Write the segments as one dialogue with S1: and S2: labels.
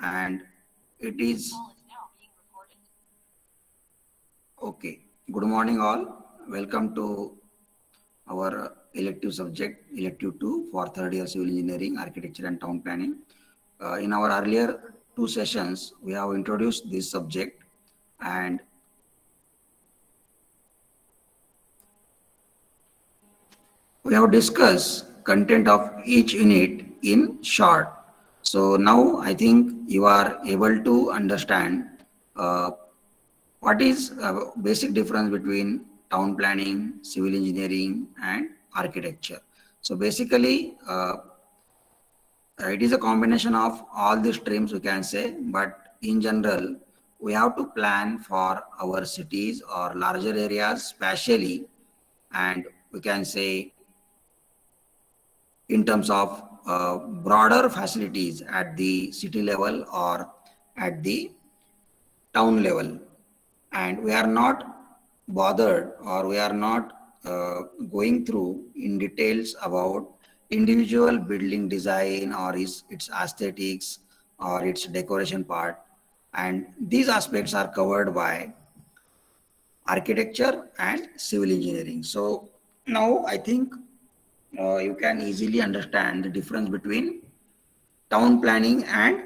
S1: and it is okay. Good morning, all. Welcome to our elective subject, elective 2 for third year civil engineering, architecture, and town planning. In our earlier two sessions, we have introduced this subject and we have discussed content of each unit in short. So now I think you are able to understand what is basic difference between town planning, civil engineering, and architecture. So basically, it is a combination of all the streams we can say, but in general, we have to plan for our cities or larger areas spatially, and we can say in terms of broader facilities at the city level or at the town level. And we are not bothered or we are not going through in details about individual building design or its aesthetics or its decoration part, and these aspects are covered by architecture and civil engineering. So now I think you can easily understand the difference between town planning and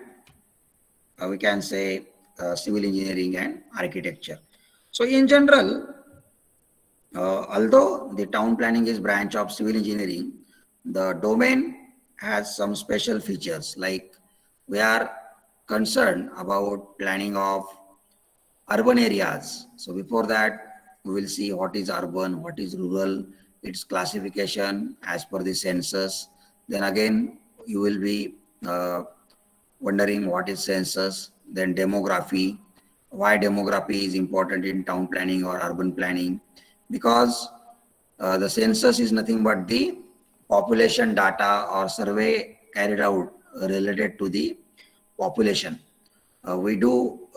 S1: we can say civil engineering and architecture. So in general, although the town planning is branch of civil engineering, the domain has some special features, like we are concerned about planning of urban areas. So before that, we will see what is urban, what is rural, its classification as per the census. Then again, you will be wondering what is census, then demography, why demography is important in town planning or urban planning, because the census is nothing but the population data or survey carried out related to the population. We do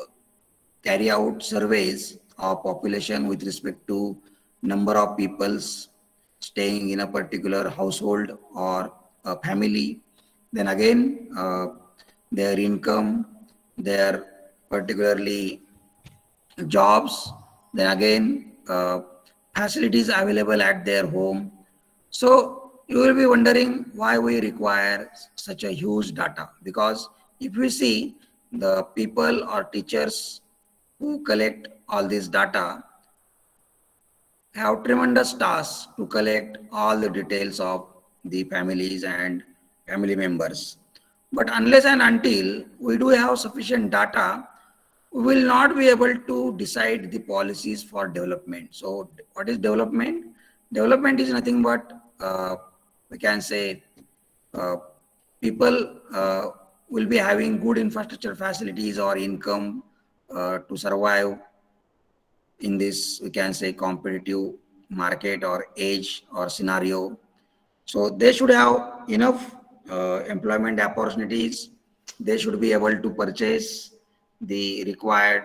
S1: carry out surveys of population with respect to number of peoples staying in a particular household or a family. Then again, their income, their particularly jobs, then again facilities available at their home. So you will be wondering why we require such a huge data, because if we see the people or teachers who collect all this data have tremendous tasks to collect all the details of the families and family members. But unless and until we do have sufficient data, we will not be able to decide the policies for development. So what is development? Development is nothing but we can say people will be having good infrastructure facilities or income to survive in this, we can say, competitive market or age or scenario. So they should have enough employment opportunities. They should be able to purchase the required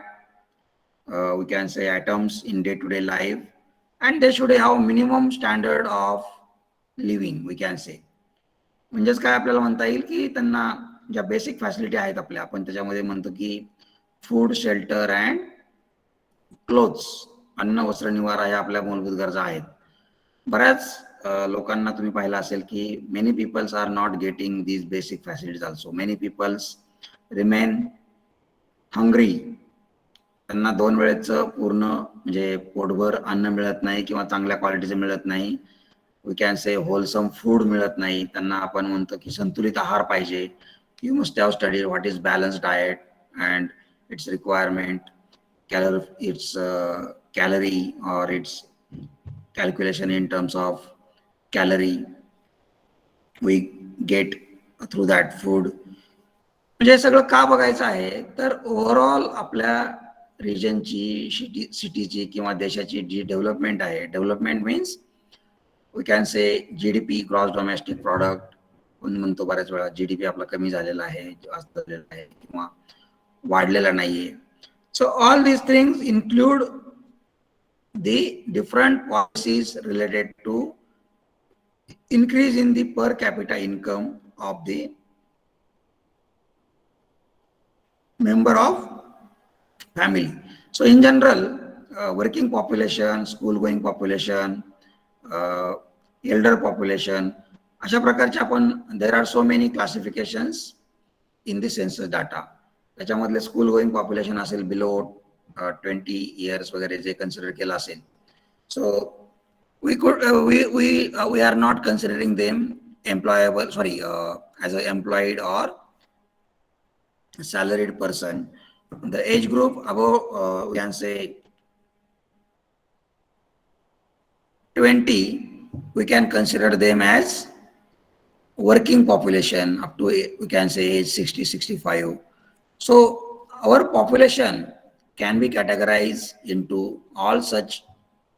S1: we can say items in day-to-day life, and they should have minimum standard of living, we can say. म्हणजेच काय आपल्याला म्हणता येईल की त्यांना ज्या basic facility आहेत आपल्या, आपण त्याच्यामध्ये म्हणतो की फूड, शेल्टर अँड क्लोथ्स, अन्न, वस्त्र, निवारा ह्या आपल्या मूलभूत गरजा आहेत. बऱ्याच लोकांना तुम्ही पाहिलं असेल की many peoples are not getting these basic facilities also. Many peoples remain hungry. त्यांना दोन वेळेचं पूर्ण म्हणजे पोटभर अन्न मिळत नाही किंवा चांगल्या क्वालिटीचं मिळत नाही. We can say wholesome food मिळत नाही. त्यांना आपण म्हणतो की संतुलित आहार पाहिजे. You must have studied what is balance diet and its requirement, its calorie or its calculation in terms of calorie we get through that food. म्हणजे सगळं का बघायचं आहे तर ओव्हरऑल आपल्या रिजनची, सिटीची किंवा देशाची जी डेव्हलपमेंट आहे, development means we can say GDP, gross domestic product. आपण म्हणतो बऱ्याच वेळा जीडीपी आपला कमी झालेला आहे, जास्त झालेला आहे किंवा वाढलेला नाहीये. So all these things include the different policies related to increase in the per capita income of the member of family. So in general, working population, school going population, uh, elder population, अशा प्रकारचे आपण there are so many classifications in the census data. त्याच्यामधले school going population असेल below 20 years वगैरे जे consider केलं असेल. सो we are not considering them employable, sorry, as an employed or salaried person. The age group above, we can say 20, we can consider them as working population up to, we can say, age 60, 65. So our population can be categorized into all such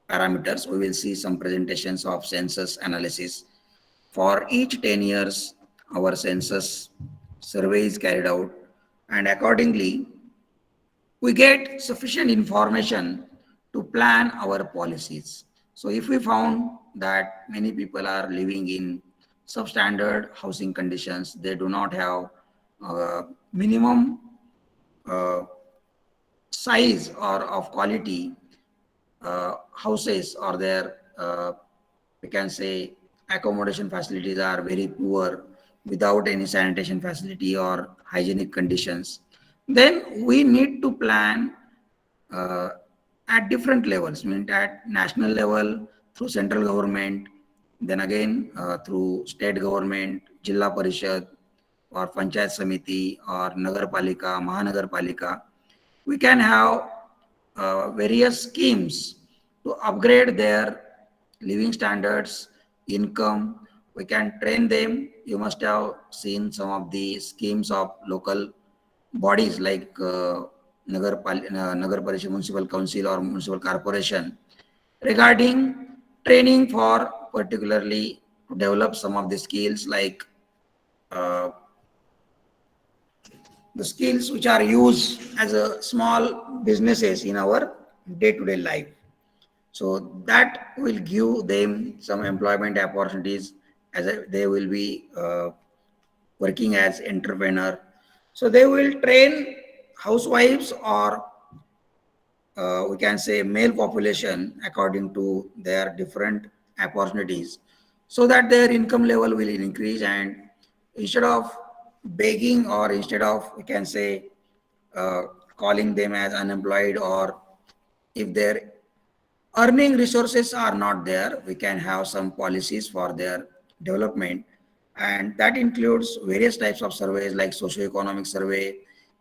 S1: parameters. We will see some presentations of census analysis. For each 10 years, our census survey is carried out, and accordingly, we get sufficient information to plan our policies. So if we found that many people are living in substandard housing conditions, they do not have minimum size or of quality houses, or their we can say accommodation facilities are very poor without any sanitation facility or hygienic conditions, then we need to plan uh, at different levels, I mean at national level through central government, then again through state government, Jilla Parishad or Panchayat Samiti or Nagarpalika, Mahanagarpalika. We can have various schemes to upgrade their living standards, income. We can train them. You must have seen some of the schemes of local bodies like Nagar Parishad Municipal Council or Municipal Corporation regarding training for particularly to develop some of the skills like uh, the skills which are used as a small businesses in our day-to-day life. So that will give them some employment opportunities as they will be working as entrepreneur. So they will train housewives or we can say male population according to their different opportunities, so that their income level will increase, and instead of begging, or instead of, we can say, uh, calling them as unemployed, or if their earning resources are not there, we can have some policies for their development, and that includes various types of surveys like socioeconomic survey,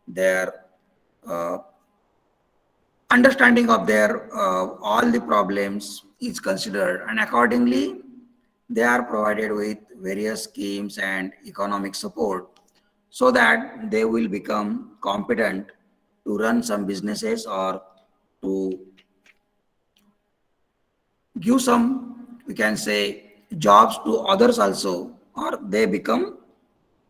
S1: their uh, understanding of their all the problems is considered, and accordingly they are provided with various schemes and economic support, so that they will become competent to run some businesses or to give some, we can say, jobs to others also, or they become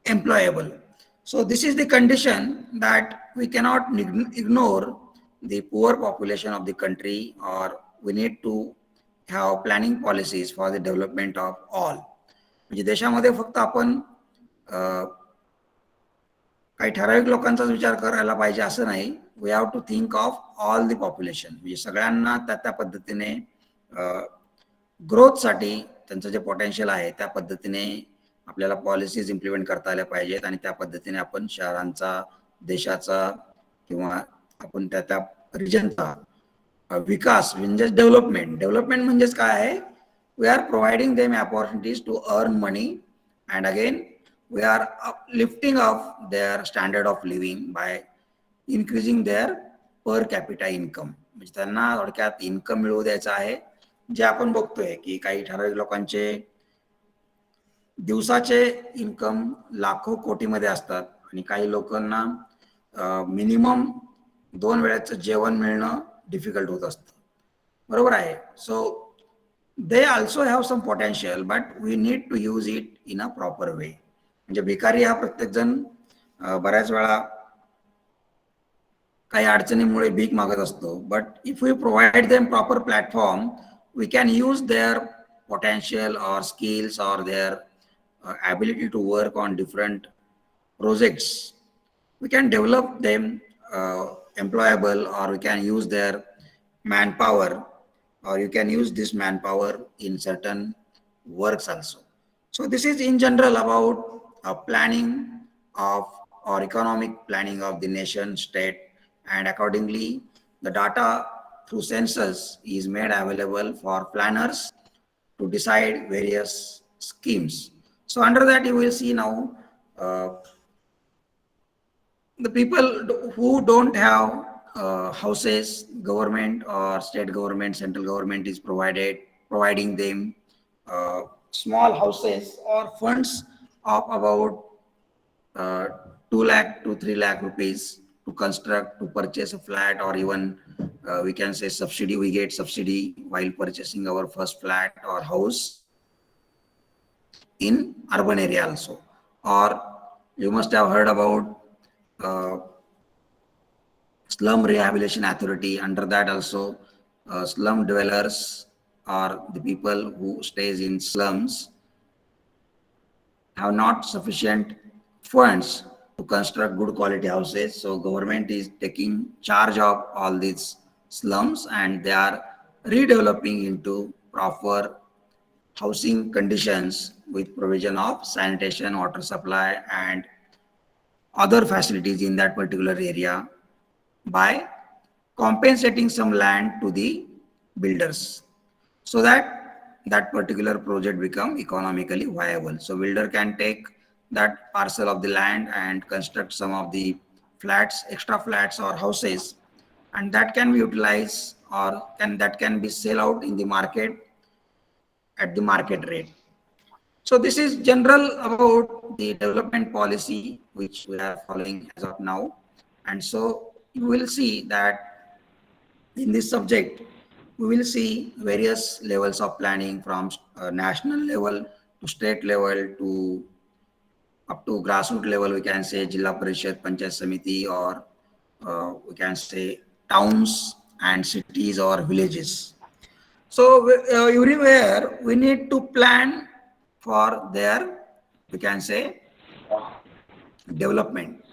S1: employable. So this is the condition that we cannot ignore the poor population of the country, or we need to have planning policies for the development of all. म्हणजे देशामध्ये फक्त आपण काही ठराविक लोकांचाच विचार करायला पाहिजे असं नाही. We have to think of all the population, म्हणजे सगळ्यांना त्या त्या पद्धतीने ग्रोथसाठी त्यांचं जे पोटेन्शियल आहे त्या पद्धतीने आपल्याला पॉलिसीज इम्प्लिमेंट करता आल्या पाहिजेत, आणि त्या पद्धतीने आपण शहरांचा, देशाचा किंवा आपण त्या त्या रिजनचा विकास म्हणजेच डेव्हलपमेंट म्हणजेच काय आहे, we are providing them opportunities to earn money, and again we are lifting of their standard of living by increasing their per capita income. म्हणजे त्यांना थोडक्यात इन्कम मिळवू द्यायचं आहे. जे आपण बघतोय की काही ठराविक लोकांचे दिवसाचे इन्कम लाखो कोटीमध्ये असतात, आणि काही लोकांना मिनिमम 2 वेळेचं जेवण मिळणं डिफिकल्ट होत असतं. बरोबर आहे. So they also have some potential, but we need to use it in a proper way. म्हणजे भिकारी हा प्रत्येक जण बऱ्याच वेळा काही अडचणीमुळे भीक मागत असतो. But if we provide them proper platform, we can use their potential or skills or their ability to work on different projects. we can develop them employable, or we can use their manpower, or you can use this manpower in certain works also. So this is in general about planning of or economic planning of the nation state, and accordingly the data through census is made available for planners to decide various schemes. So under that you will see now the people who don't have houses, government or state government, central government is providing them small houses or funds of about uh, 2 lakh to 3 lakh rupees to construct, to purchase a flat, or even we can say subsidy, we get subsidy while purchasing our first flat or house in urban area also. Or you must have heard about uh, slum rehabilitation authority. Under that also slum dwellers or the people who stays in slums have not sufficient funds to construct good quality houses. So government is taking charge of all these slums, and they are redeveloping into proper housing conditions with provision of sanitation, water supply and other facilities in that particular area by compensating some land to the builders, so that that particular project become economically viable. So builder can take that parcel of the land and construct some of the flats, extra flats or houses, and that can be utilized, or can be sell out in the market at the market rate. So this is general about the development policy which we are following as of now. And so you will see that in this subject, we will see various levels of planning from national level to state level to up to grassroots level. We can say Jilla Parishad, Panchayat Samiti, or we can say towns and cities or villages. So everywhere we need to plan for their, we can say, development.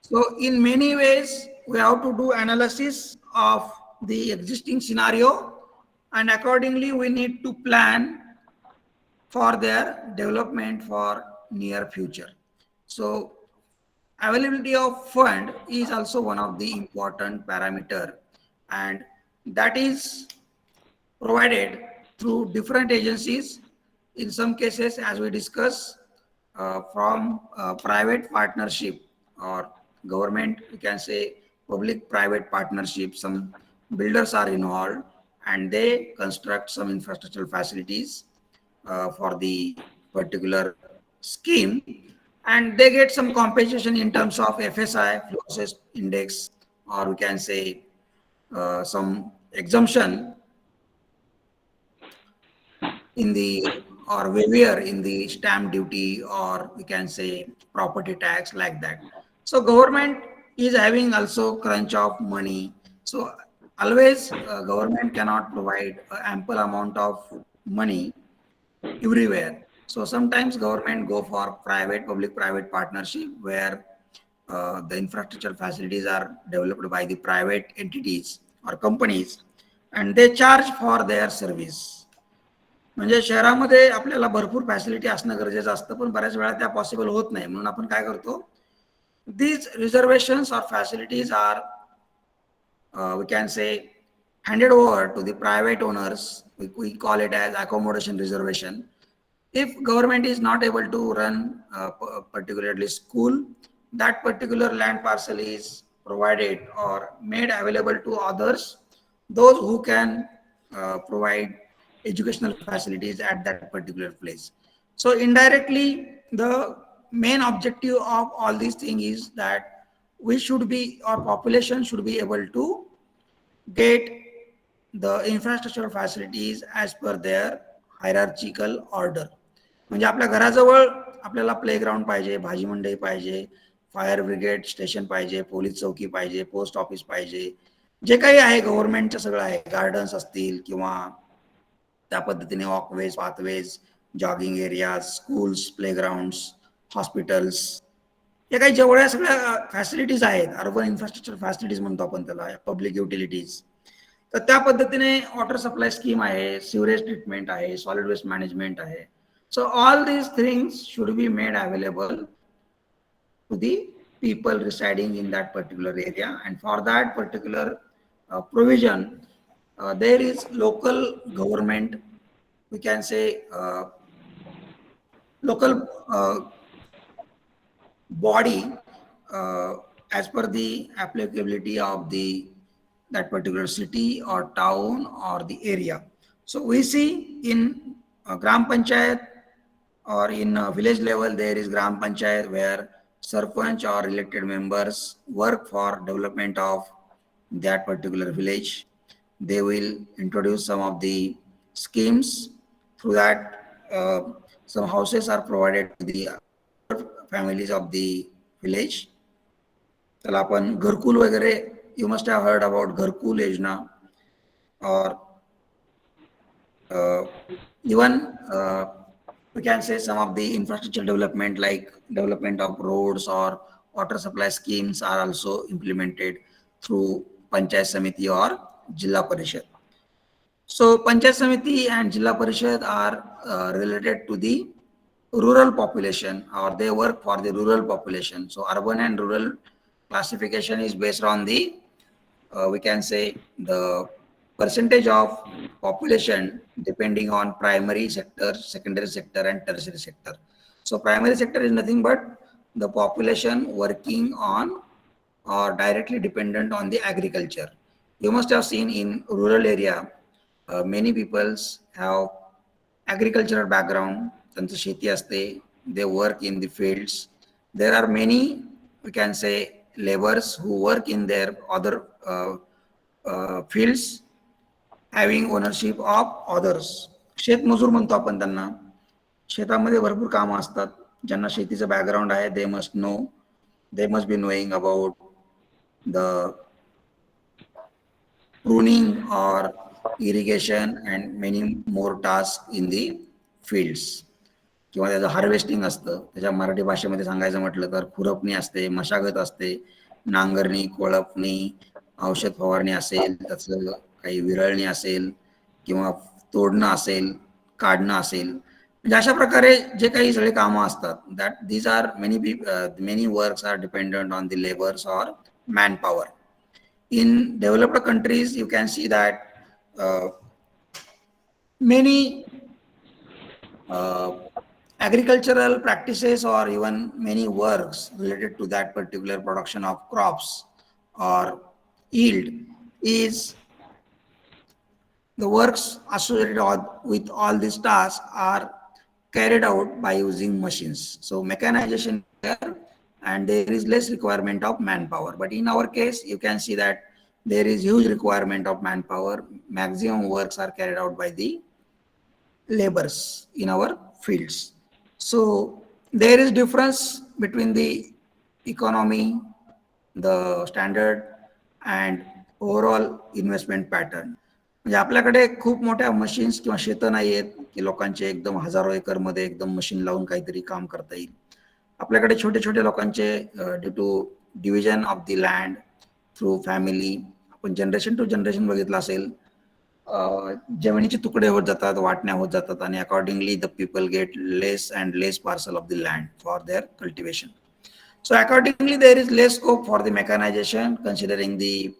S1: So in many ways, we have to do analysis of the existing scenario, and accordingly we need to plan for their development for near future. So availability of fund is also one of the important parameter, and that is provided through different agencies. In some cases, as we discuss, from private partnership or government, we can say public-private partnership. Some builders are involved and they construct some infrastructural facilities for the particular scheme, and they get some compensation in terms of FSI, flow assist index, or we can say some exemption in the, or waiver in the stamp duty, or we can say property tax, like that. So government is having also crunch of money. So always government cannot provide ample amount of money everywhere. So sometimes government go for private, public-private partnership, where the infrastructure facilities are developed by the private entities or companies, and they charge for their service. म्हणजे शहरामध्ये आपल्याला भरपूर facility असणं गरजेचं असतं, पण बऱ्याच वेळा त्या पॉसिबल होत नाही. म्हणून आपण काय करतो, these reservations or facilities are we can say handed over to the private owners. We call it as accommodation reservation. If government is not able to run particularly school, that particular land parcel is provided or made available to others, those who can provide educational facilities at that particular place. So indirectly, the main objective of all these things is that we should be, our population should be able to get the infrastructure facilities as per their hierarchical order. म्हणजे आपल्या घराजवळ आपल्याला playground पाहिजे, भाजी मंडई पाहिजे, fire brigade station पाहिजे, police चौकी पाहिजे, पोस्ट ऑफिस पाहिजे, जे काही आहे गव्हर्नमेंटचं सगळं आहे, गार्डन्स असतील किंवा त्या पद्धतीने walkways, pathways, jogging areas, schools, playgrounds, hospitals, या काही जेवढ्या सगळ्या फॅसिलिटीज आहेत, अर्बन इन्फ्रास्ट्रक्चर फॅसिलिटीज म्हणतो आपण त्याला, पब्लिक युटिलिटीज, तर त्या पद्धतीने वॉटर सप्लाय स्कीम आहे, सिवरेज ट्रीटमेंट आहे, सॉलिड वेस्ट मॅनेजमेंट आहे. So all these things should be made available to the people residing in that particular area, and for that particular provision there is local government, we can say local body as per the applicability of the that particular city or town or the area. So we see in gram panchayat or in village level there is gram panchayat where sarpanch or elected members work for development of that particular village. They will introduce some of the schemes. Through that some houses are provided to the families of the village. त्याला आपण घरकुल वगैरे, you must have heard about घरकुल योजना, or even we can say some of the infrastructure development like development of roads or water supply schemes are also implemented through Panchayat Samiti or Jilla Parishad. So Panchayat Samiti and Jilla Parishad are related to the rural population, or they work for the rural population. So urban and rural classification is based on the we can say the percentage of population depending on primary sector, secondary sector and tertiary sector. So primary sector is nothing but the population working on or directly dependent on the agriculture. You must have seen in rural area many peoples have agricultural background, त्यांचं शेती असते, they work in the fields. There are many, we can say, laborers who work in their other fields having ownership of others. शेतमजूर म्हणतो आपण त्यांना. शेतामध्ये भरपूर कामं असतात. ज्यांना शेतीचं बॅकग्राऊंड आहे, they must be knowing about the pruning or irrigation and many more tasks in the fields. किंवा त्याचं हार्वेस्टिंग असतं. त्याच्या मराठी भाषेमध्ये सांगायचं म्हटलं तर खुरपणी असते, मशागत असते, नांगरणी, कोळपणी, औषध फवारणी असेल, त्याचं काही विरळणी असेल किंवा तोडणं असेल, काढणं असेल, म्हणजे अशा प्रकारे जे काही सगळे कामं असतात, that these are many works are dependent on the labours or man power. In developed countries, you can see that many agricultural practices or even many works related to that particular production of crops or yield is the works associated with all these tasks are carried out by using machines. So mechanization there, and there is less requirement of manpower. But in our case, you can see that there is huge requirement of manpower. Maximum works are carried out by the laborers in our fields. So there is difference between the economy, the standard and overall investment pattern. म्हणजे आपल्याकडे खूप मोठ्या machines किंवा शेतं नाही आहेत की लोकांचे एकदम हजारो एकर मध्ये एकदम मशीन लावून काहीतरी काम करता येईल. आपल्याकडे छोटे छोटे लोकांचे due to division of the land through family, आपण जनरेशन टू जनरेशन बघितलं असेल, जमिनीचे तुकडे होत जातात, वाटण्या होत जातात, आणि accordingly the people get less and less parcel of the land for their cultivation. So accordingly there is less scope for the mechanization considering the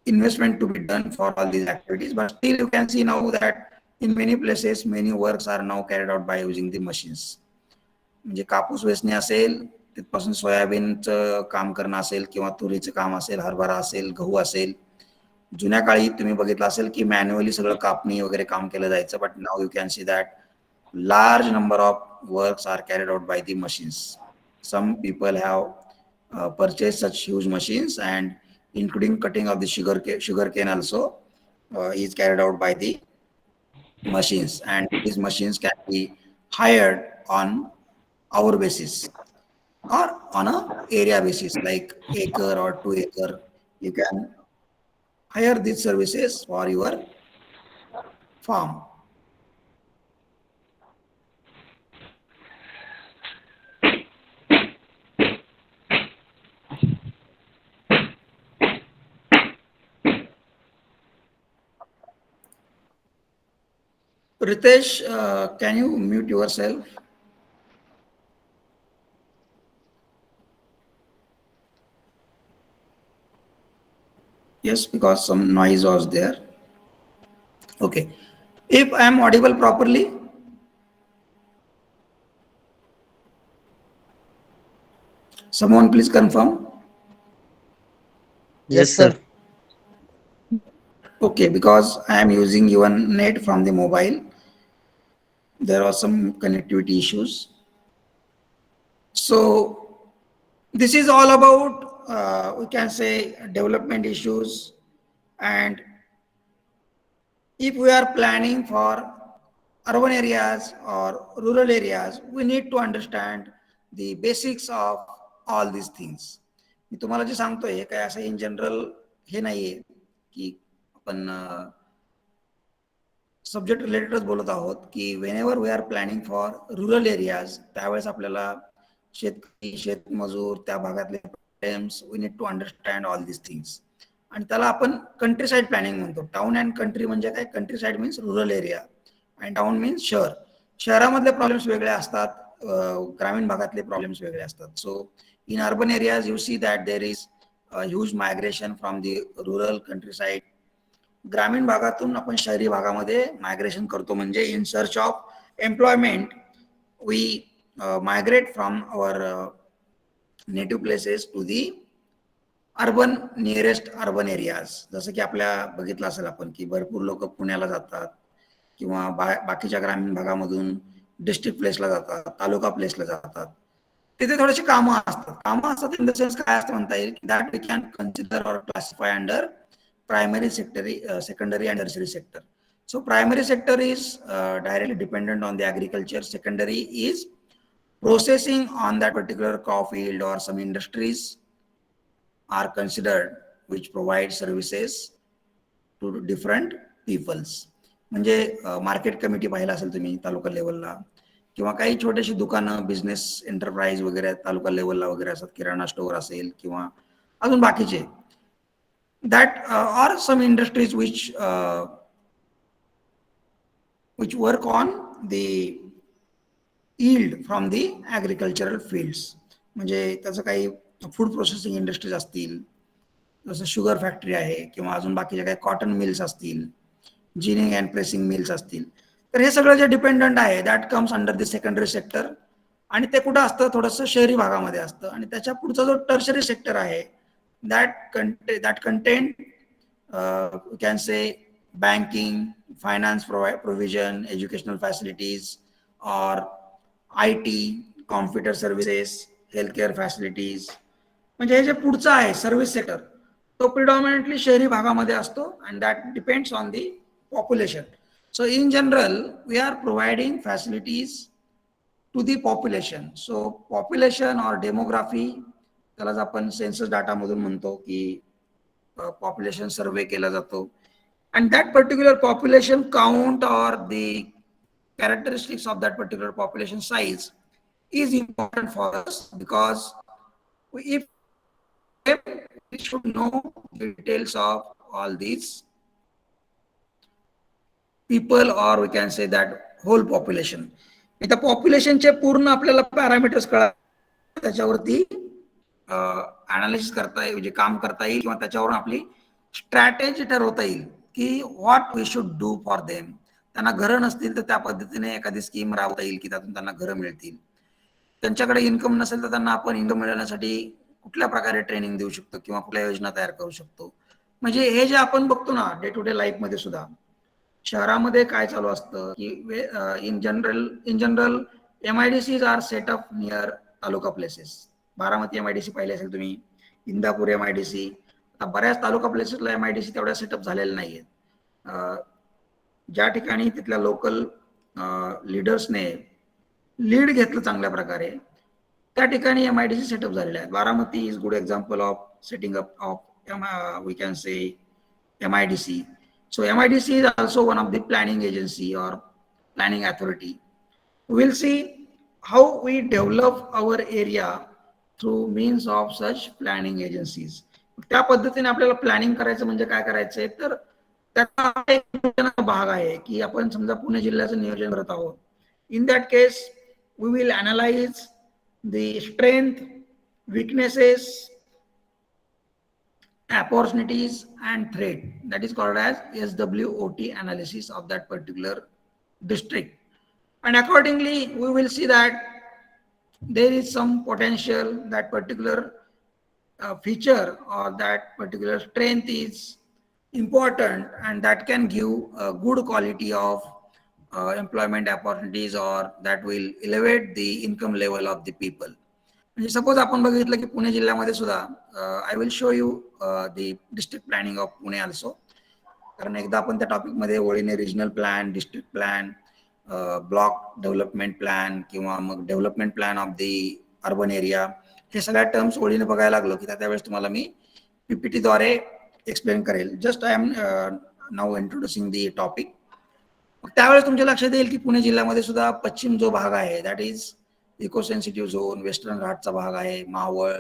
S1: investment to be done for all these activities. But still you can see now that in many places many works are now carried out by using the machines. म्हणजे कापूस वेचणे असेल, तिथपासून सोयाबीनचं काम करणं असेल किंवा तुरीचं काम असेल, हरभरा असेल, गहू असेल. जुन्या काळी तुम्ही बघितलं असेल की मॅन्युअली सगळं कापणी वगैरे काम केलं जायचं, but now you can see that large number of works are carried out by the machines. Some people have purchased such huge machines, and including cutting of the sugar cane also is carried out by the machines, and these machines can be hired on hour basis or on a area basis like acre or 2 acre. You can hire these services for your farm. Ritesh, can you mute yourself? Yes, because some noise was there. Okay. If I am audible properly, someone please confirm.
S2: Yes,
S3: Yes,
S2: sir.
S3: sir.
S1: Okay, because I am using even net from the mobile, there are some connectivity issues. So this is all about we can say development issues, and if we are planning for urban areas or rural areas, we need to understand the basics of all these things. मी तुम्हाला जे सांगतोय हे काय असं in general हे नाहीये की आपण subject रिलेटेडच बोलत आहोत की whenever we are planning for rural areas त्यावेळेस आपल्याला शेतकरी शेतमजूर त्या भागातले problems we need to understand all this things आणि त्याला आपण कंट्री साईड प्लॅनिंग म्हणतो. टाउन अँड कंट्री म्हणजे काय? Country side means rural area आणि टाउन मीन्स शहर. शहरामधले प्रॉब्लेम्स वेगळे असतात, ग्रामीण भागातले प्रॉब्लेम्स वेगळे असतात. So in urban areas you see that there is huge migration from the rural countryside. ग्रामीण भागातून आपण शहरी भागामध्ये मायग्रेशन करतो म्हणजे in search of employment we migrate from our native places to the urban nearest urban areas. जसं की आपल्या बघितलं असेल आपण की भरपूर लोक पुण्याला जातात किंवा बाकीच्या ग्रामीण भागामधून डिस्ट्रिक्ट प्लेसला जातात, तालुका प्लेसला जातात. तिथे थोडेसे कामं असतात इन द सेन्स काय असतं म्हणता येईल that we can consider or classify under primary secondary and tertiary sector. So primary sector is directly dependent on the agriculture. Secondary is processing on that particular crop field, or some industries are considered which provide services to different peoples. म्हणजे market committee पाहिला असेल तुम्ही तालुका लेवलला, किंवा काही छोटेशी दुकानं business enterprise वगैरे तालुका लेवलला वगैरे असतात, किराणा स्टोअर असेल किंवा अजून बाकीचे. That are some industries which work on the yield from the agricultural fields. म्हणजे त्याचं काही फूड प्रोसेसिंग इंडस्ट्रीज असतील, जसं शुगर फॅक्टरी आहे किंवा अजून बाकीच्या काही कॉटन मिल्स असतील, जिनिंग अँड प्रेसिंग मिल्स असतील. तर हे सगळं जे डिपेंडंट आहे that comes under the secondary sector, आणि ते कुठं असतं? थोडंसं शहरी भागामध्ये असतं. आणि त्याच्या पुढचा जो टर्शरी सेक्टर आहे that contain you can say banking, finance provision, educational facilities, or IT, computer services, healthcare facilities. म्हणजे हे जे पुढचं आहे सर्व्हिस सेक्टर, तो प्रिडॉमिनेंटली शहरी भागामध्ये असतो and that depends on the population. So in general we are providing facilities to the population. So population और demography, त्यालाच आपण सेन्सस डाटामधून म्हणतो की पॉप्युलेशन सर्वे केला जातो. and that particular population count or the characteristics of that particular population size is important for us, because if we should know the details of all these people, or we can say that whole population. त्या पॉप्युलेशनचे पूर्ण आपल्याला parameters कळा, त्याच्यावरती analysis करता येईल, म्हणजे काम करता येईल, किंवा त्याच्यावरून आपली स्ट्रॅटेजी ठरवता येईल की what we should do for them. त्यांना घरं नसतील तर त्या पद्धतीने एखादी स्कीम राबवता येईल की त्यातून त्यांना घरं मिळतील. त्यांच्याकडे इन्कम नसेल तर त्यांना आपण इन्कम मिळवण्यासाठी कुठल्या प्रकारे ट्रेनिंग देऊ शकतो किंवा कुठल्या योजना तयार करू शकतो. म्हणजे हे जे आपण बघतो ना डे टू डे लाईफ मध्ये सुद्धा, शहरामध्ये काय चालू असतं की in general MIDCs are set up near taluka places. Baramati MIDC पाहिले असेल तुम्ही, इंदापूर MIDC. आता बऱ्याच तालुका प्लेसेसला MIDC तेवढ्या सेटअप झालेल्या नाहीयेत. ज्या ठिकाणी तिथल्या लोकल लीडर्सने लीड घेतलं चांगल्या प्रकारे, त्या ठिकाणी MIDC सेटअप झालेले आहेत. Baramati is good example of setting up of we can say MIDC. So MIDC is also one of the planning agency or planning authority. We'll see how we develop our area through means of such planning agencies. त्या पद्धतीने आपल्याला planning करायचं म्हणजे काय करायचंय तर त्याचा एक भाग आहे की आपण समजा पुणे जिल्ह्याचं नियोजन करत आहोत. In that case we will analyse the strength, weaknesses, opportunities and threat, that is called as SWOT analysis of that particular district, and accordingly we will see that there is some potential, that particular feature or that particular strength is important, and that can give a good quality of employment opportunities, or that will elevate the income level of the people. म्हणजे suppose आपण बघितलं की पुणे जिल्ह्यामध्ये सुद्धा I will show you the district planning of Pune also, कारण एकदा आपण त्या टॉपिकमध्ये ओळीने regional plan, district plan, block development plan किंवा मग development plan of the urban area, हे सगळ्या टर्म्स ओळीने बघायला लागलो की त्यावेळेस तुम्हाला मी पीपीटीद्वारे एक्सप्लेन करेल. Just I am now introducing the topic. त्यावेळेस तुमच्या लक्षात येईल की पुणे जिल्ह्यामध्ये सुद्धा पश्चिम जो भाग आहे that is eco sensitive zone, western घाटचा भाग आहे, मावळ,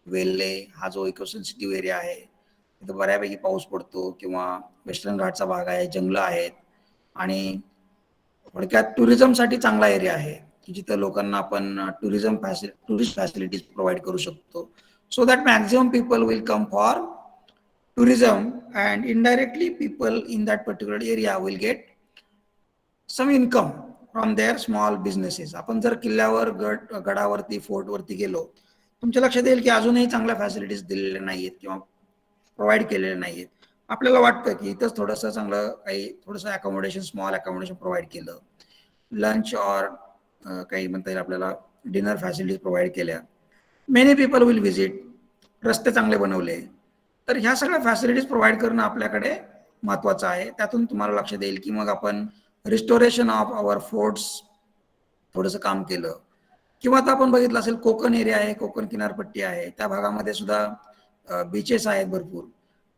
S1: वेल्हे हा जो इको सेन्सिटिव्ह एरिया आहे तिथं बऱ्यापैकी पाऊस पडतो, किंवा वेस्टर्न घाटचा भाग आहे, जंगलं आहेत, आणि थोडक्यात टुरिझमसाठी चांगला एरिया आहे की जिथं लोकांना आपण टुरिस्ट फॅसिलिटीज प्रोव्हाइड करू शकतो, so that maximum people will come for tourism, and indirectly people in that particular area will get some income from their small businesses. आपण जर किल्ल्यावर गडावरती फोर्टवरती गेलो, तुमच्या लक्षात येईल की अजूनही चांगल्या फॅसिलिटीज दिलेल्या नाहीत किंवा प्रोव्हाइड केलेल्या नाहीत. आपल्याला वाटतं की इथंच थोडंसं चांगलं काही थोडंसं अकोमोडेशन, स्मॉल अकोमोडेशन प्रोव्हाइड केलं, लंच और काही म्हणता येईल आपल्याला डिनर फॅसिलिटीज प्रोव्हाइड केल्या, मेनी पीपल विल व्हिजिट, रस्ते चांगले बनवले, तर ह्या सगळ्या फॅसिलिटीज प्रोव्हाइड करणं आपल्याकडे महत्त्वाचं आहे. त्यातून तुम्हाला लक्षात येईल की मग आपण रिस्टोरेशन ऑफ आवर फोर्ट्स थोडंसं काम केलं, किंवा आता आपण बघितलं असेल कोकण एरिया आहे, कोकण किनारपट्टी आहे, त्या भागामध्ये सुद्धा बीचेस आहेत भरपूर.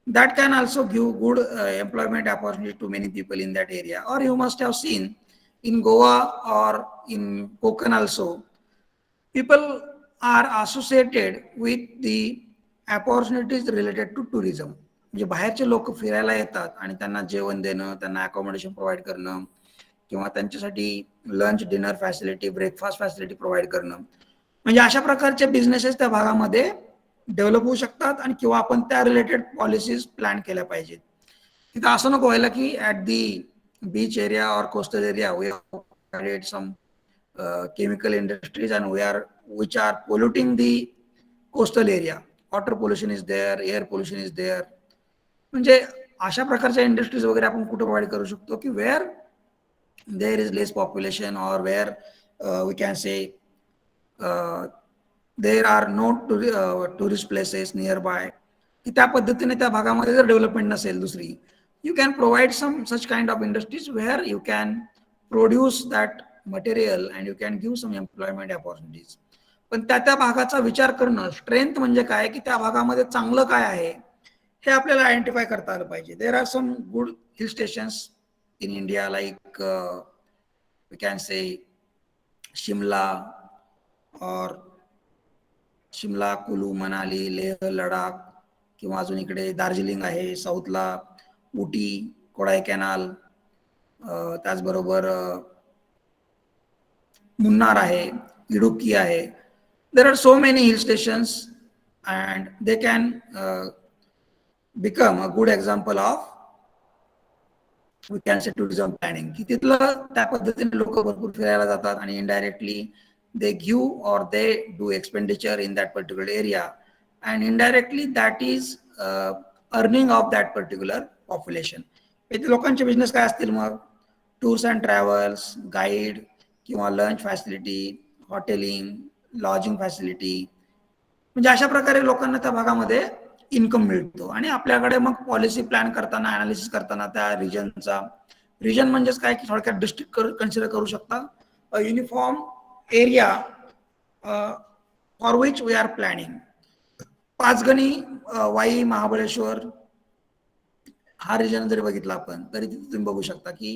S1: that can also give good employment opportunity to many people in that area. Or you must have seen in Goa or in Konkan also, people are associated with the opportunities related to tourism. म्हणजे बाहेरचे लोक फिरायला येतात आणि त्यांना जेवण देणं, त्यांना अकोमोडेशन प्रोव्हाइड करणं, किंवा त्यांच्यासाठी lunch, dinner facility, breakfast facility provide करणं, म्हणजे अशा प्रकारचे बिझनेसेस त्या भागामध्ये डेव्हलप होऊ शकतात, आणि किंवा आपण त्या रिलेटेड पॉलिसीज प्लॅन केल्या पाहिजेत. तिथं असं नको व्हायला की ॲट दी बीच एरिया और coastal area we create some chemical industries and which are polluting the coastal area. Water pollution is there, air pollution is there. म्हणजे अशा प्रकारच्या इंडस्ट्रीज वगैरे आपण कुठे प्रोव्हाइड करू शकतो की wear there is less population, or where we can say there are no tourist places nearby, की त्या पद्धतीने त्या भागामध्ये जर डेव्हलपमेंट नसेल दुसरी, you can provide some such kind of industries where you can produce that material and you can give some employment opportunities. पण त्या भागाचा विचार करणं, स्ट्रेंथ म्हणजे काय, की त्या भागामध्ये चांगलं काय आहे हे आपल्याला आयडेंटिफाय करता आलं पाहिजे. There are some good hill stations in India, like we can say Shimla, or Shimla, Kullu, Manali, Leh, Ladakh, किंवा अजून इकडे दार्जिलिंग आहे साऊथला, उटी, कोडाई कॅनाल, त्याचबरोबर मुन्नार आहे, इडुक्की आहे. There are so many hill stations and they can become a good example of we can say tourism planning, की तिथलं त्या पद्धतीने लोक भरपूर फिरायला जातात आणि indirectly they give or they do expenditure in that particular area, and indirectly that is earning of that particular population. इथे लोकांचे बिझनेस काय असतील मग, टूर्स अँड ट्रॅव्हल्स, गाईड किंवा lunch facility, hotelling, lodging facility, म्हणजे अशा प्रकारे लोकांना त्या भागामध्ये इन्कम मिळतो. आणि आपल्याकडे मग पॉलिसी प्लॅन करताना, अनालिसिस करताना त्या रिजनचा, रिजन म्हणजेच काय की थोडक्यात डिस्ट्रिक्ट कन्सिडर करू शकता, uniform area for which we are planning. Panchgani, Wai, Mahabaleshwar हा रिजन जरी बघितला आपण तरी तिथे तुम्ही बघू शकता की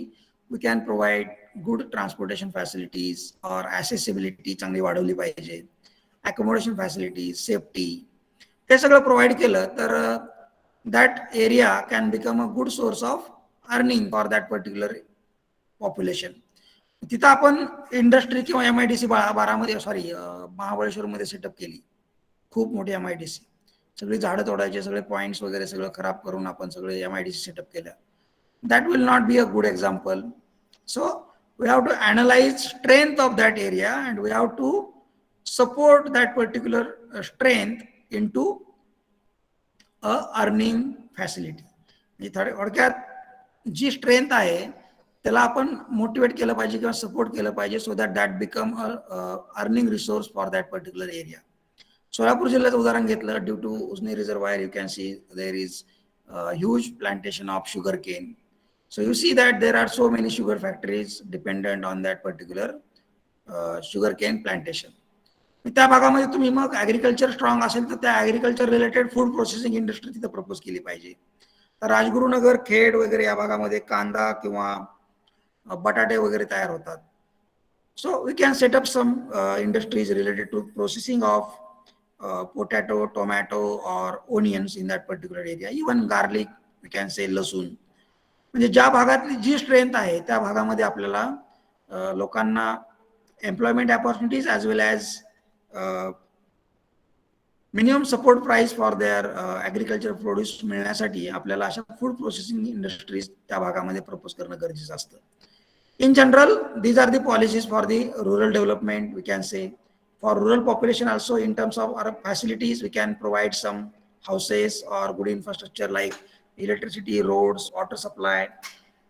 S1: we can provide good transportation facilities, और ॲसेसिबिलिटी चांगली वाढवली पाहिजे, अकोमोडेशन फॅसिलिटीज, सेफ्टी, हे सगळं प्रोव्हाइड केलं तर that area can become a good source of earning for that particular population. तिथं आपण इंडस्ट्री किंवा MIDC बारामध्ये महाबळेश्वरमध्ये सेटअप केली, खूप मोठी MIDC, सगळी झाडं तोडायचे, सगळे पॉइंट्स वगैरे सगळं खराब करून आपण सगळे MIDC सेटअप केल्या. That will not be a good example. So we have to analyze strength of that area and we have to support that particular strength into a earning facility. थोडक्यात जी strength आहे त्याला आपण motivate केलं पाहिजे किंवा support केलं पाहिजे, so that that become a earning resource for that particular area. Solapur जिल्ह्याचं उदाहरण घेतलं, due to Ujani reservoir you can see there is huge plantation of sugar cane. So you see that there are so many sugar factories dependent on that particular sugarcane plantation. त्या भागामध्ये तुम्ही मग agriculture strong असेल तर त्या agriculture related food processing industry तिथं propose केली पाहिजे. तर राजगुरुनगर, खेड वगैरे या भागामध्ये कांदा किंवा बटाटे वगैरे तयार होतात. So we can set up some industries related to processing of potato, tomato और onions in that particular area, even garlic, we can say लसूण. म्हणजे ज्या भागातली जी स्ट्रेंथ आहे त्या भागामध्ये आपल्याला लोकांना employment opportunities as well as minimum support price for their agriculture produce मिळण्यासाठी आपल्याला अशा फूड प्रोसेसिंग इंडस्ट्रीज त्या भागामध्ये प्रपोज करणं गरजेचं असतं. In general, these are the policies for the rural development, we can say. For rural population also, in terms of our facilities, we can provide some houses or good infrastructure like electricity, roads, water supply.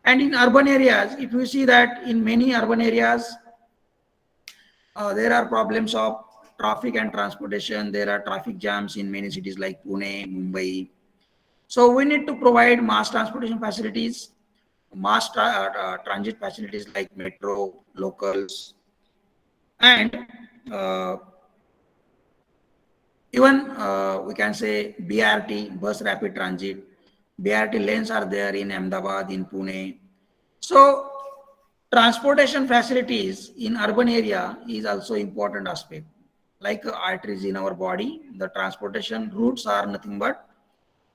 S1: And in urban areas, if you see that in many urban areas, there are problems of traffic and transportation. There are traffic jams in many cities like Pune, Mumbai. So we need to provide mass transportation facilities, mass transit facilities like metro, locals, and even we can say BRT, bus rapid transit. BRT lanes are there in Ahmedabad, in Pune. So transportation facilities in urban area is also important aspect. Like arteries in our body, the transportation routes are nothing but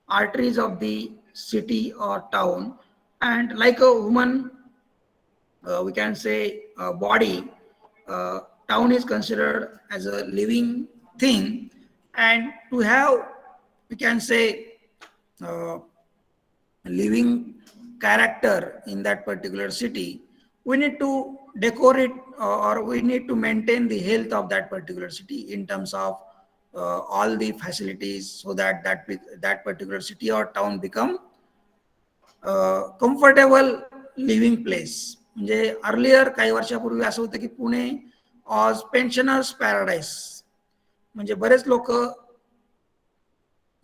S1: arteries of the city or town. And like a woman, we can say body, town is considered as a living thing, and to have, we can say, living character in that particular city, we need to decorate or we need to maintain the health of that particular city in terms of all the facilities, so that that particular city or town become comfortable living place. म्हणजे earlier काही वर्षापूर्वी असं होतं की Pune ऑज pensioners Paradise, म्हणजे बरेच लोक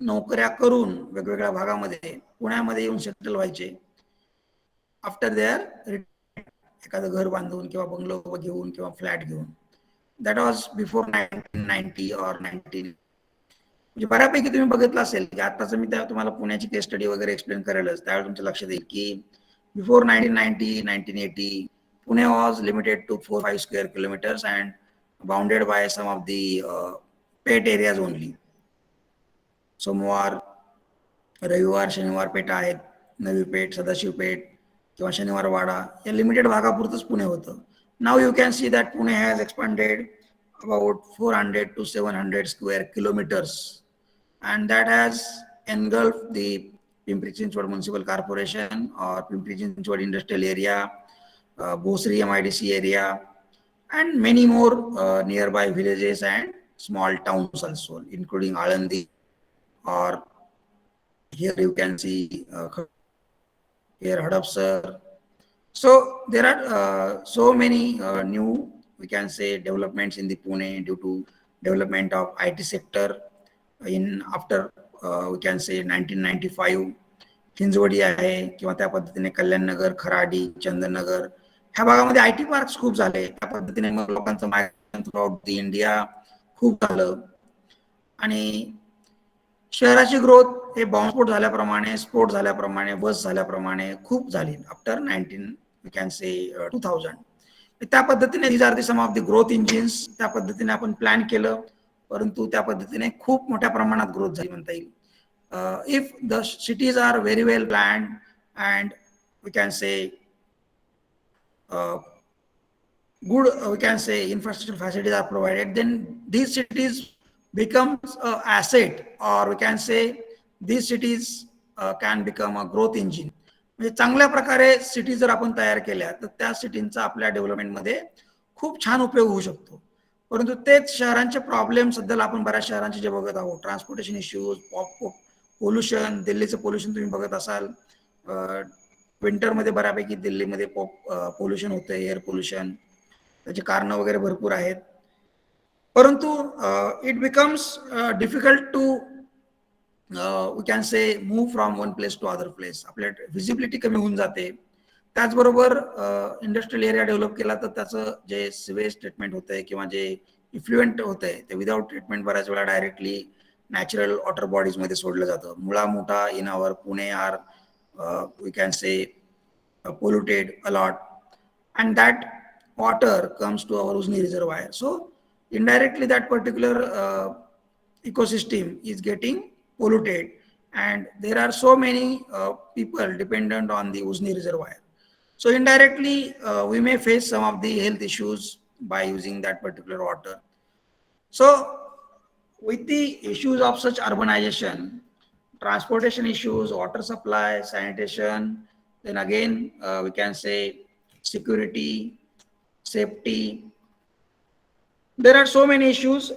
S1: नोकऱ्या करून वेगवेगळ्या भागामध्ये पुण्यामध्ये येऊन सेटल व्हायचे आफ्टर देअर एखादं घर बांधून किंवा बंगलो घेऊन किंवा फ्लॅट घेऊन. दॅट वॉज बिफोर 1990 और 19, म्हणजे बऱ्यापैकी तुम्ही बघितलं असेल की आताच मी तुम्हाला पुण्याची केस स्टडी वगैरे एक्सप्लेन करेलच, त्यावेळी तुमच्या लक्षात येईल की before 1990, 1980 Pune was limited to 4-5 square kilometers and bounded by some of the pet areas only. सोमवार, रविवार, शनिवार पेठा आहेत, नवी पेठ, सदाशिव पेठ किंवा शनिवार वाडा, या लिमिटेड भागापुरतच पुणे होतं. Now you can see that Pune has expanded about 400 to 700 square kilometers, and that has engulfed the Pimpri-Chinchwad Municipal Corporation or Pimpri-Chinchwad Industrial Area, Bhosri MIDC area, and many more nearby villages and small towns also, including Alandi, or here you can see here Hadapsar. So there are so many new, we can say, developments in the Pune due to development of IT sector in after we can say 1995. Hinjawadi आहे किंवा त्या पद्धतीने कल्याणनगर, खराडी, चंदननगर ह्या भागामध्ये IT parks खूप झाले. त्या पद्धतीने मग लोकांचं मायग्रेशन थ्रूआउट द इंडिया खूप झालं आणि शहराची ग्रोथ हे बॉम्बस्फोट झाल्याप्रमाणे, स्फोट झाल्याप्रमाणे, बस झाल्याप्रमाणे खूप झाली आफ्टर 19 we can say 2000. त्या पद्धतीने these are the some of the growth engines, त्या पद्धतीने आपण प्लॅन केलं, परंतु त्या पद्धतीने खूप मोठ्या प्रमाणात ग्रोथ झाली म्हणता येईल. if the cities are very well planned and we can say uh, good we can say infrastructure facilities are provided, then these cities becomes a asset, or we can say these cities can become a growth engine. म्हणजे चांगल्या प्रकारे city जर आपण तयार केल्या तर त्या सिटींचा आपल्या डेव्हलपमेंटमध्ये खूप छान उपयोग होऊ शकतो. परंतु तेच शहरांचे प्रॉब्लेम सध्याला आपण बऱ्याच शहरांचे जे बघत आहोत, ट्रान्सपोर्टेशन इश्यूज, पोल्युशन, दिल्लीचं पोल्युशन तुम्ही बघत असाल, विंटरमध्ये बऱ्यापैकी दिल्लीमध्ये पोल्युशन होतं, एअर पोल्युशन, त्याची कारणं वगैरे भरपूर आहेत. परंतु it becomes difficult to we can say move from one place to other place. आपल्या व्हिजिबिलिटी कमी होऊन जाते. त्याचबरोबर इंडस्ट्रियल एरिया डेव्हलप केला तर त्याचं जे सिवेज ट्रीटमेंट होतंय किंवा जे इफ्लुएंट होतंय ते विदाउट ट्रीटमेंट बऱ्याच वेळा डायरेक्टली नॅचरल वॉटर बॉडीज मध्ये सोडलं जातं. Mula Mutha in our Pune are we can say polluted a lot, and that water comes to our Uzni reservoir. So indirectly that particular ecosystem is getting polluted, and there are so many people dependent on the Uzni reservoir. So indirectly we may face some of the health issues by using that particular water. So with the issues of such urbanization, transportation issues, water supply, sanitation, then again we can say security, safety, there are so many issues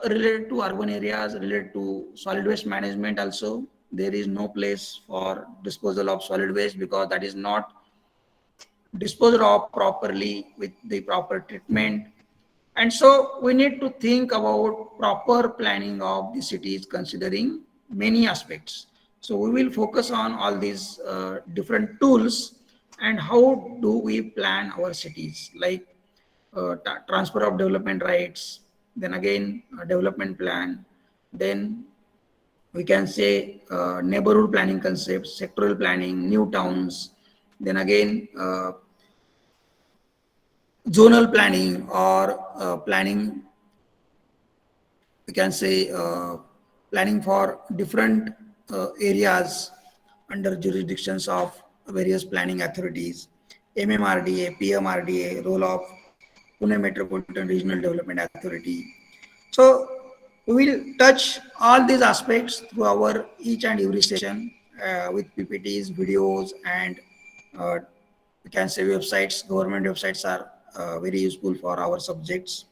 S1: related to urban areas, related to solid waste management also. There is no place for disposal of solid waste because that is not disposed of properly with the proper treatment. And so we need to think about proper planning of the cities considering many aspects. So we will focus on all these different tools and how do we plan our cities, like transfer of development rights, then again development plan, then we can say neighborhood planning concepts, sectoral planning, new towns, then again zonal planning, or planning, we can say planning for different areas under jurisdictions of various planning authorities, MMRDA, PMRDA, role of Pune Metropolitan Regional Development Authority. So we will touch all these aspects through our each and every session with PPTs, videos, and we can say websites. Government websites are very useful for our subjects,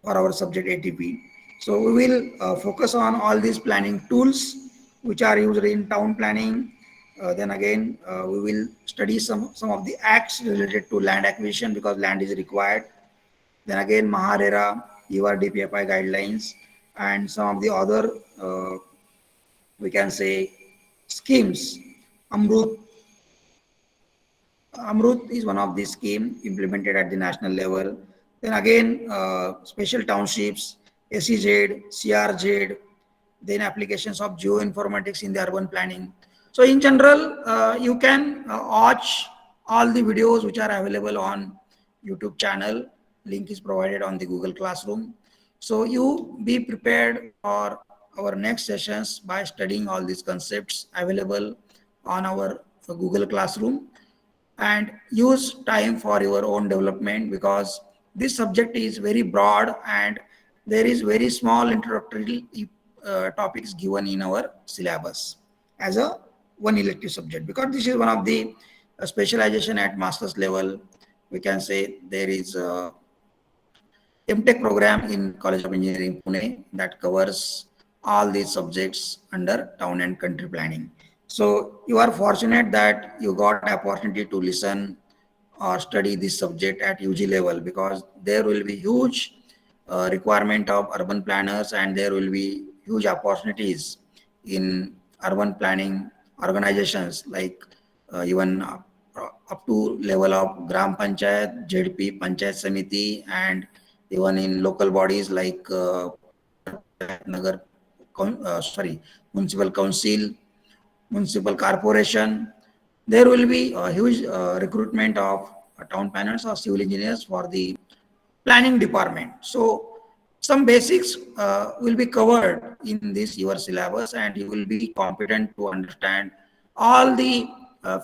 S1: for our subject ATP. So we will focus on all these planning tools which are used in town planning. Then again, we will study some of the acts related to land acquisition because land is required. Then again, MAHARERA, URDPFI guidelines, and some of the other, we can say, schemes. Amrut is one of these schemes implemented at the national level. Then again, special townships, SEZ, CRZ, then applications of geoinformatics in the urban planning. So in general, you can watch all the videos which are available on YouTube channel. Link is provided on the Google Classroom. So you be prepared for our next sessions by studying all these concepts available on our Google Classroom, and use time for your own development because this subject is very broad and there is very small introductory topics given in our syllabus as a one elective subject, because this is one of the specialization at master's level. We can say there is a MTech program in College of Engineering Pune that covers all these subjects under town and country planning. So you are fortunate that you got opportunity to listen or study this subject at UG level, because there will be huge requirement of urban planners and there will be huge opportunities in urban planning organizations, like even up to level of Gram Panchayat, ZP, Panchayat Samiti, and even in local bodies like Nagar, Municipal Council, Municipal Corporation. There will be a huge recruitment of town planners or civil engineers for the planning department. So some basics will be covered in this your syllabus, and you will be competent to understand all the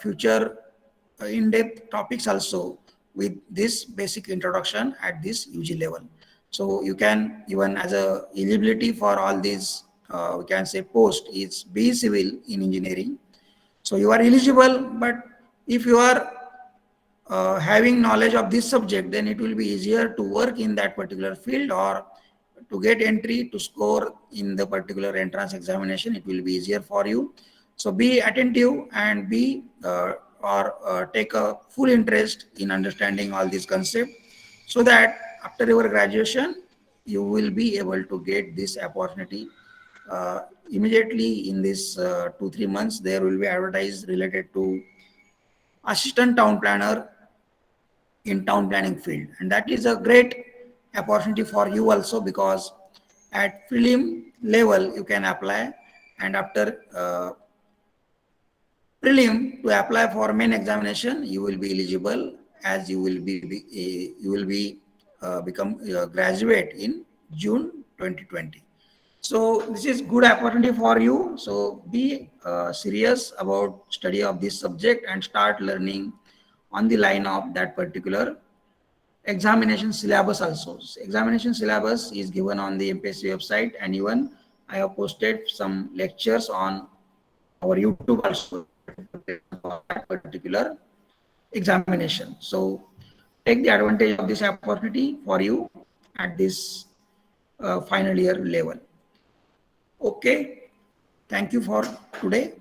S1: future in-depth topics also with this basic introduction at this UG level. So you can, even as a eligibility for all these we can say post is B civil in engineering. So you are eligible, but if you are having knowledge of this subject, then it will be easier to work in that particular field, or to get entry to score in the particular entrance examination. It will be easier for you. So be attentive and be or take a full interest in understanding all these concepts, so that after your graduation you will be able to get this opportunity immediately. In this 2-3 months there will be advertised related to assistant town planner in town planning field, and that is a great opportunity for you also, because at prelim level you can apply, and after prelim to apply for main examination you will be eligible, as you will be become graduate in June 2020. So this is good opportunity for you. So be serious about study of this subject and start learning on the line of that particular examination syllabus also. Examination syllabus is given on the MPSC website, and even I have posted some lectures on our YouTube also for that particular examination. So take the advantage of this opportunity for you at this final year level. Okay, thank you for today.